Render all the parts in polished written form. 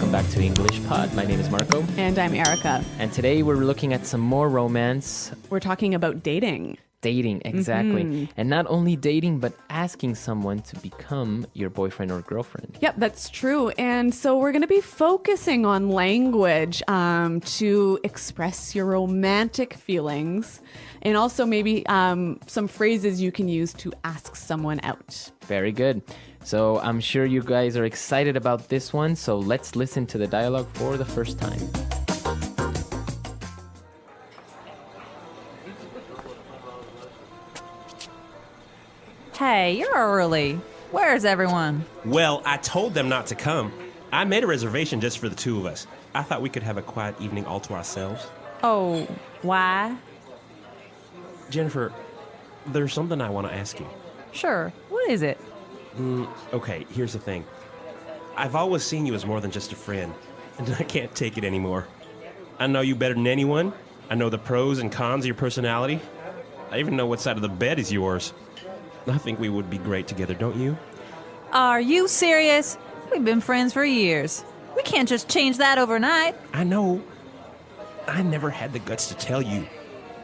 welcome back to English Pod. My name is Marco. And I'm Erica. And today we're looking at some more romance. We're talking about dating. Dating, exactly. And not only dating, but asking someone to become your boyfriend or girlfriend. Yep, that's true. And so we're going to be focusing on language to express your romantic feelings, and also maybe some phrases you can use to ask someone out. Very good. So I'm sure you guys are excited about this one. So let's listen to the dialogue for the first time. Hey, you're early. Where's everyone? Well, I told them not to come. I made a reservation just for the two of us. I thought we could have a quiet evening all to ourselves. Oh, why? Jennifer, there's something I want to ask you. Sure. What is it? Okay, here's the thing. I've always seen you as more than just a friend, and I can't take it anymore. I know you better than anyone. I know the pros and cons of your personality. I even know what side of the bed is yours. I think we would be great together, don't you? Are you serious? We've been friends for years. We can't just change that overnight. I know. I never had the guts to tell you.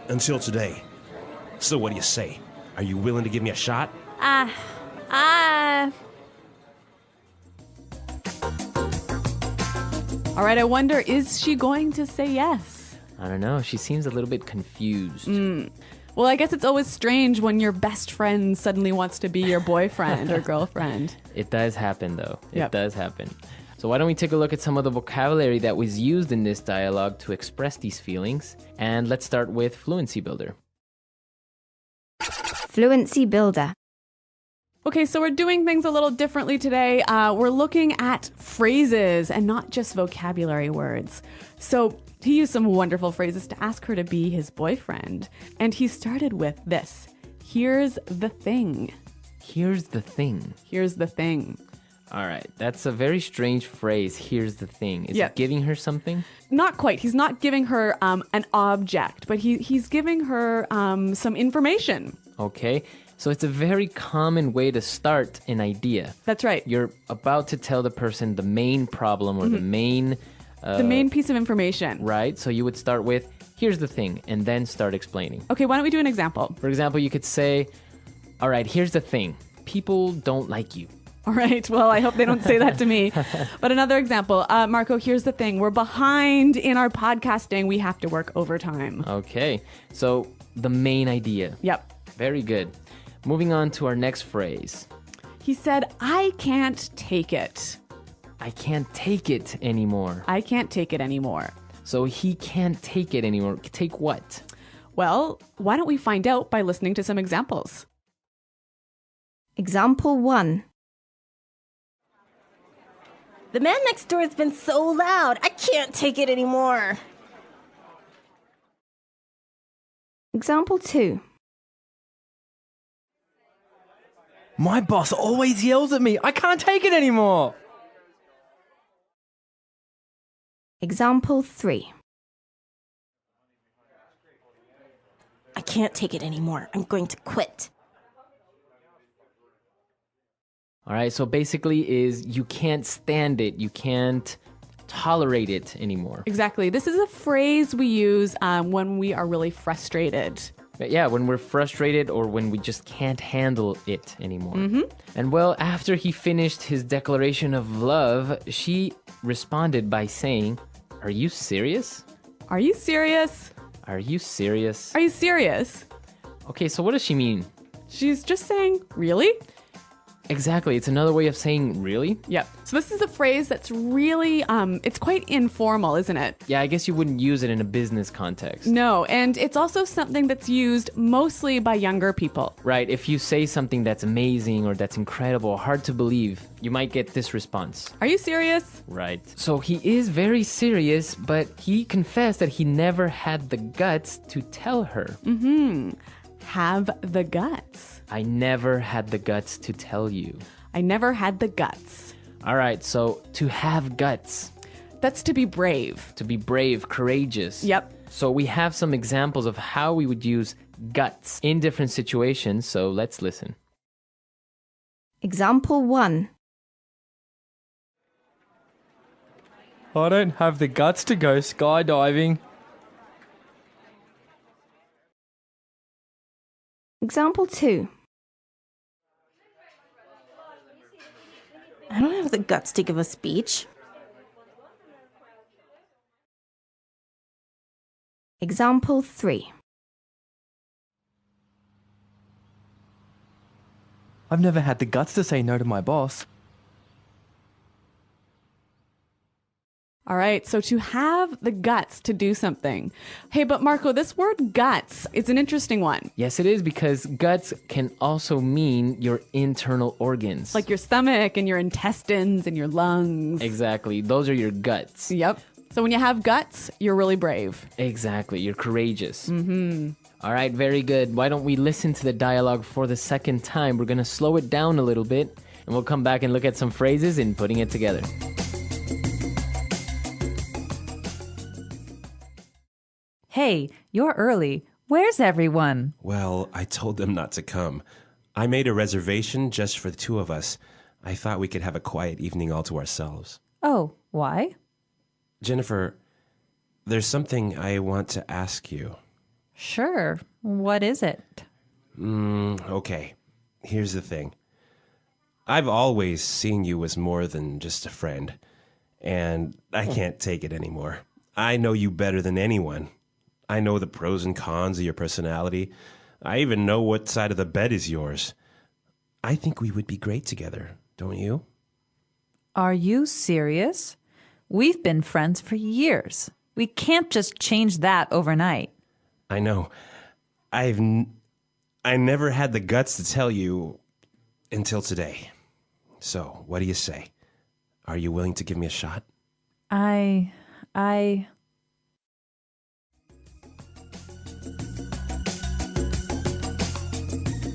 Until today. So what do you say? Are you willing to give me a shot? All right, I wonder, is she going to say yes? I don't know. She seems a little bit confused. Well, I guess it's always strange when your best friend suddenly wants to be your boyfriend or girlfriend. It does happen, though. It Yep. does happen. So why don't we take a look at some of the vocabulary that was used in this dialogue to express these feelings? And let's start with Fluency Builder. Fluency Builder. Okay, so we're doing things a little differently today. We're looking at phrases and not just vocabulary words. So he used some wonderful phrases to ask her to be his boyfriend. And he started with this. Here's the thing. Here's the thing. Here's the thing. All right, that's a very strange phrase. Here's the thing. Is Yeah. it giving her something? Not quite. He's not giving her an object, but he's giving her some information. Okay, so it's a very common way to start an idea. That's right. You're about to tell the person the main problem or the main... The main piece of information. Right, so you would start with, here's the thing, and then start explaining. Okay, why don't we do an example? For example, you could say, all right, here's the thing. People don't like you. All right. Well, I hope they don't say that to me. But another example, Marco, here's the thing. We're behind in our podcasting. We have to work overtime. Okay, so the main idea. Yep. Very good. Moving on to our next phrase. He said, I can't take it. I can't take it anymore. I can't take it anymore. So he can't take it anymore. Take what? Well, why don't we find out by listening to some examples? Example 1. The man next door has been so loud. I can't take it anymore. Example 2. My boss always yells at me. I can't take it anymore. Example 3. I can't take it anymore. I'm going to quit. All right, so basically is you can't stand it. You can't tolerate it anymore. Exactly. This is a phrase we use when we are really frustrated. But yeah, when we're frustrated or when we just can't handle it anymore. And well, after he finished his declaration of love, she responded by saying, are you serious? Are you serious? Are you serious? Are you serious? Okay, so what does she mean? She's just saying, really? Exactly. It's another way of saying really. Yep. So this is a phrase that's really, it's quite informal, isn't it? Yeah, I guess you wouldn't use it in a business context. No, and it's also something that's used mostly by younger people. Right. If you say something that's amazing or that's incredible, hard to believe, you might get this response. Are you serious? Right. So he is very serious, but he confessed that he never had the guts to tell her. Have the guts. I never had the guts to tell you. I never had the guts. All right, so to have guts. That's to be brave. To be brave, courageous. Yep. So we have some examples of how we would use guts in different situations, so let's listen. Example 1. I don't have the guts to go skydiving. Example 2. I don't have the guts to give a speech. Example 3. I've never had the guts to say no to my boss. All right, so to have the guts to do something. Hey, but Marco, this word guts is an interesting one. Yes, it is, because guts can also mean your internal organs. Like your stomach and your intestines and your lungs. Exactly. Those are your guts. Yep. So when you have guts, you're really brave. Exactly. You're courageous. All right, very good. Why don't we listen to the dialogue for the second time? We're going to slow it down a little bit, and we'll come back and look at some phrases and putting it together. Hey, you're early. Where's everyone? Well, I told them not to come. I made a reservation just for the two of us. I thought we could have a quiet evening all to ourselves. Oh, why? Jennifer, there's something I want to ask you. Sure. What is it? Okay. Here's the thing. I've always seen you as more than just a friend, and I can't take it anymore. I know you better than anyone. I know the pros and cons of your personality. I even know what side of the bed is yours. I think we would be great together, don't you? Are you serious? We've been friends for years. We can't just change that overnight. I know. I never had the guts to tell you until today. So, what do you say? Are you willing to give me a shot? I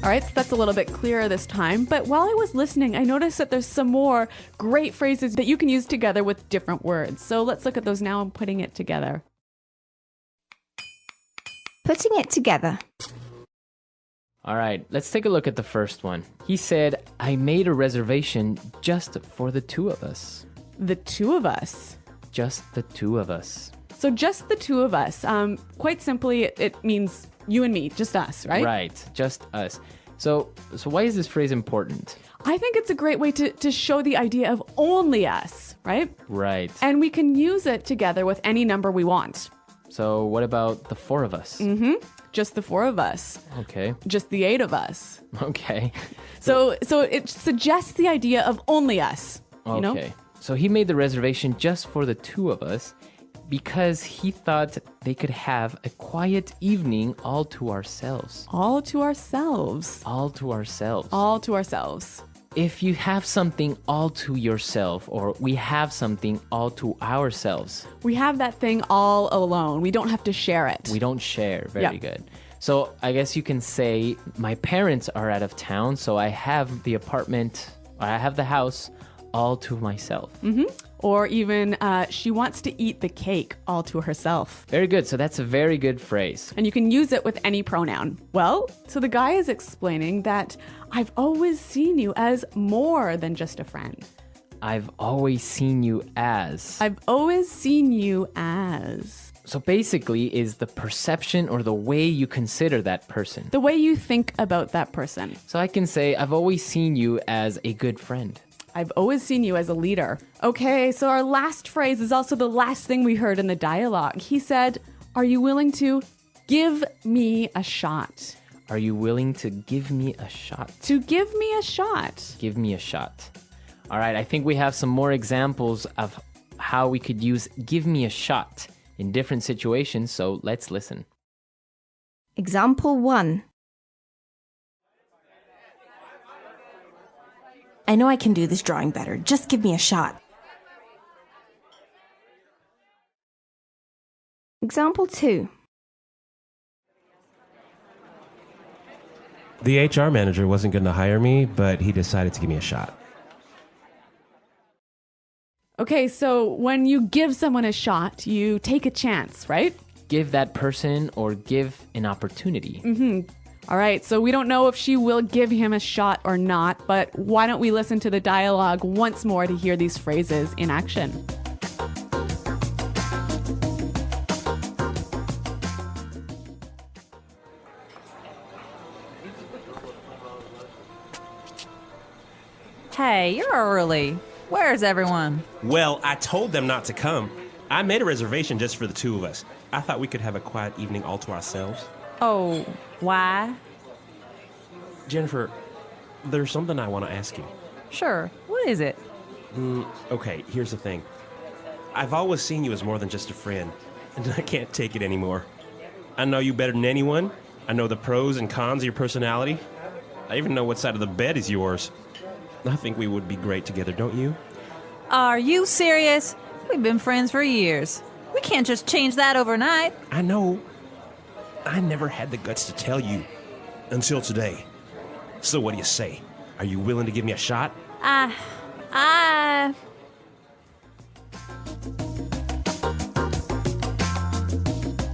All right, so that's a little bit clearer this time. But while I was listening, I noticed that there's some more great phrases that you can use together with different words. So let's look at those now and putting it together. Putting it together. All right, let's take a look at the first one. He said, I made a reservation just for the two of us. The two of us. Just the two of us. So just the two of us. Quite simply, it means you and me, just us, right? Right, just us. So why is this phrase important? I think it's a great way to show the idea of only us, right? Right. And we can use it together with any number we want. So what about the four of us? Just the four of us. Okay. Just the eight of us. Okay. So it suggests the idea of only us. You know? Okay. So he made the reservation just for the two of us because he thought they could have a quiet evening all to ourselves. All to ourselves. All to ourselves. All to ourselves. If you have something all to yourself, or we have something all to ourselves, We have that thing all alone. We don't have to share it. we don't share. Very Yeah. good. So I guess you can say my parents are out of town, so I have the apartment, or I have the house all to myself. Or even, she wants to eat the cake all to herself. Very good. So that's a very good phrase. And you can use it with any pronoun. Well, so the guy is explaining that I've always seen you as more than just a friend. I've always seen you as. I've always seen you as. So basically is the perception or the way you consider that person. The way you think about that person. So I can say I've always seen you as a good friend. I've always seen you as a leader. Okay, so our last phrase is also the last thing we heard in the dialogue. He said, are you willing to give me a shot? Are you willing to give me a shot? To give me a shot. Give me a shot. All right, I think we have some more examples of how we could use give me a shot in different situations, so let's listen. Example 1. I know I can do this drawing better. Just give me a shot. Example 2. The HR manager wasn't going to hire me, but he decided to give me a shot. Okay, so when you give someone a shot, you take a chance, right? Give that person or give an opportunity. All right, so we don't know if she will give him a shot or not, but why don't we listen to the dialogue once more to hear these phrases in action? Hey, you're early. Where's everyone? Well, I told them not to come. I made a reservation just for the two of us. I thought we could have a quiet evening all to ourselves. Oh, why? Jennifer, there's something I want to ask you. Sure. What is it? Okay, here's the thing. I've always seen you as more than just a friend, and I can't take it anymore. I know you better than anyone. I know the pros and cons of your personality. I even know what side of the bed is yours. I think we would be great together, don't you? Are you serious? We've been friends for years. We can't just change that overnight. I know. I never had the guts to tell you. Until today. So what do you say? Are you willing to give me a shot?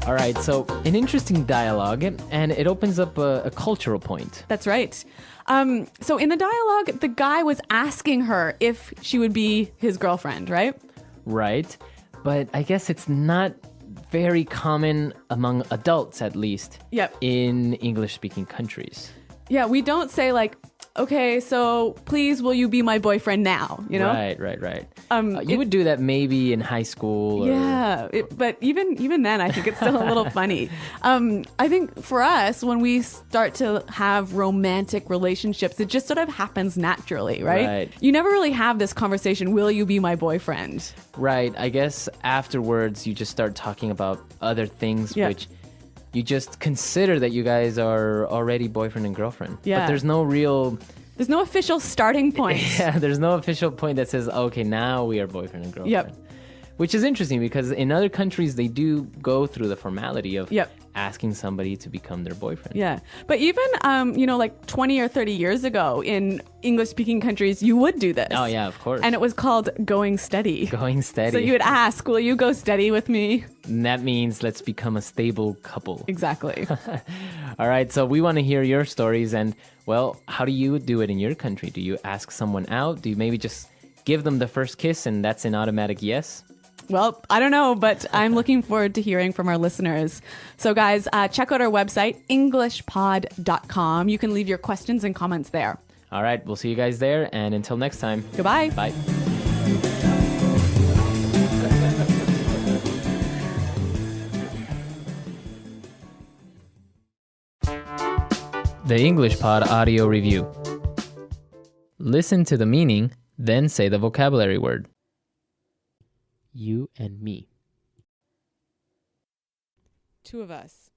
All right, so an interesting dialogue, and it opens up a cultural point. That's right. So in the dialogue, the guy was asking her if she would be his girlfriend, right? Right, but I guess it's not very common among adults, at least. Yep. In English-speaking countries. Yeah, we don't say like, okay, so please will you be my boyfriend now, you know? Right. You would do that maybe in high school. Yeah, but even then, I think it's still a little funny. I think for us, when we start to have romantic relationships, it just sort of happens naturally, right? Right. You never really have this conversation, will you be my boyfriend? Right, I guess afterwards you just start talking about other things, Yeah. which you just consider that you guys are already boyfriend and girlfriend. Yeah. But there's no real... There's no official starting point. Yeah, there's no official point that says, okay, now we are boyfriend and girlfriend. Yep. Which is interesting because in other countries, they do go through the formality of Yep. asking somebody to become their boyfriend. Yeah. But even, like 20 or 30 years ago in English-speaking countries, you would do this. Oh, yeah, of course. And it was called going steady. Going steady. So you would ask, will you go steady with me? And that means let's become a stable couple. Exactly. All right, so we want to hear your stories. And, well, how do you do it in your country? Do you ask someone out? Do you maybe just give them the first kiss and that's an automatic yes? Well, I don't know, but I'm looking forward to hearing from our listeners. So, guys, check out our website, englishpod.com. You can leave your questions and comments there. All right, we'll see you guys there. And until next time. Goodbye. Bye. The English Pod Audio Review. Listen to the meaning, then say the vocabulary word. You and me. Two of us.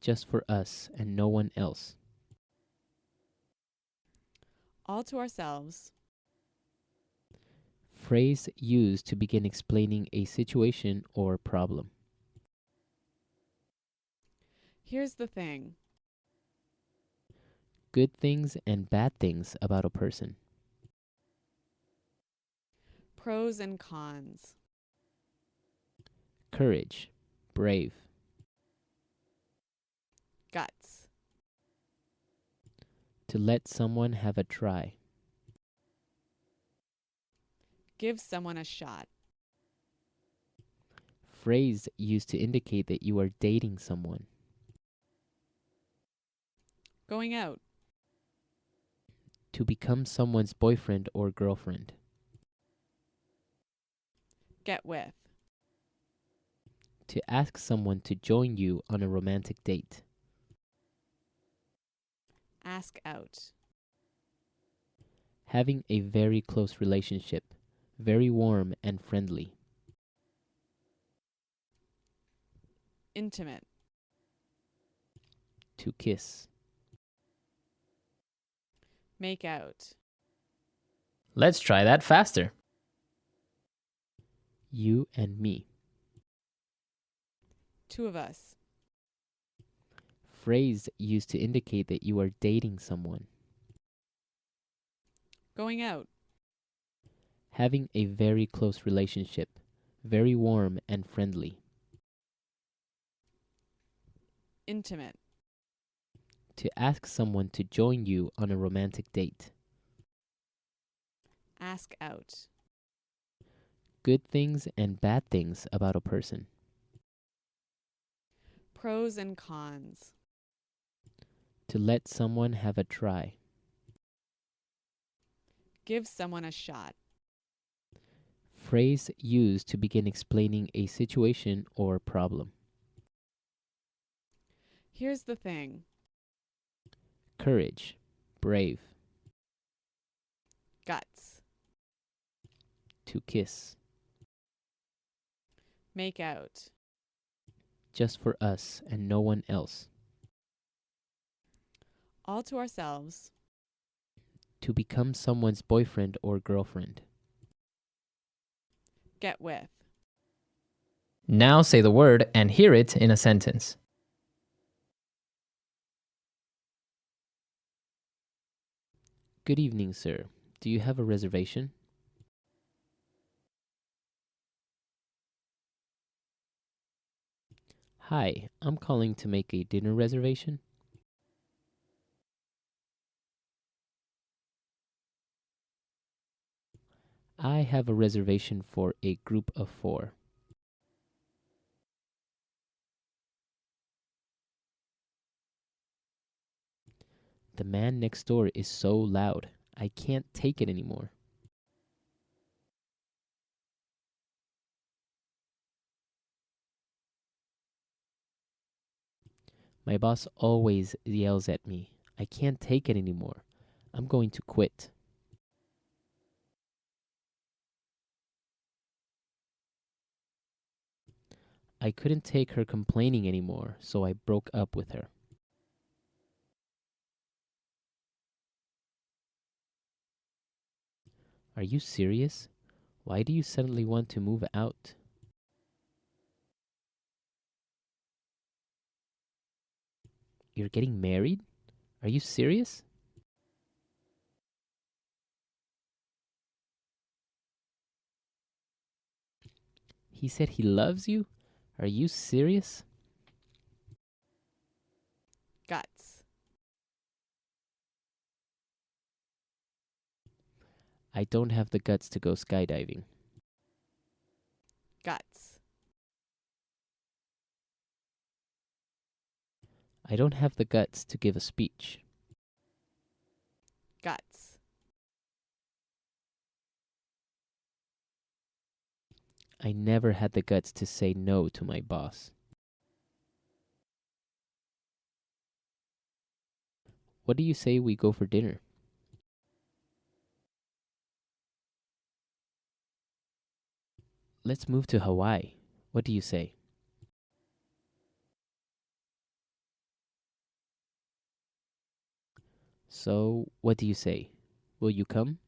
Just for us and no one else. All to ourselves. Phrase used to begin explaining a situation or problem. Here's the thing. Good things and bad things about a person. Pros and cons. Courage. Brave. Guts. To let someone have a try. Give someone a shot. Phrase used to indicate that you are dating someone. Going out. To become someone's boyfriend or girlfriend. Get with. To ask someone to join you on a romantic date. Ask out. Having a very close relationship. Very warm and friendly. Intimate. To kiss. Make out. Let's try that faster. You and me. Two of us. Phrase used to indicate that you are dating someone. Going out. Having a very close relationship. Very warm and friendly. Intimate. To ask someone to join you on a romantic date. Ask out. Good things and bad things about a person. Pros and cons. To let someone have a try. Give someone a shot. Phrase used to begin explaining a situation or problem. Here's the thing. Courage. Brave. Guts. To kiss. Make out. Just for us and no one else. All to ourselves. To become someone's boyfriend or girlfriend. Get with. Now say the word and hear it in a sentence. Good evening, sir. Do you have a reservation? Hi, I'm calling to make a dinner reservation. I have a reservation for a group of 4. The man next door is so loud. I can't take it anymore. My boss always yells at me. I can't take it anymore. I'm going to quit. I couldn't take her complaining anymore, so I broke up with her. Are you serious? Why do you suddenly want to move out? You're getting married? Are you serious? He said he loves you? Are you serious? Guts. I don't have the guts to go skydiving. Guts. I don't have the guts to give a speech. Guts. I never had the guts to say no to my boss. What do you say we go for dinner? Let's move to Hawaii. What do you say? So, what do you say? Will you come?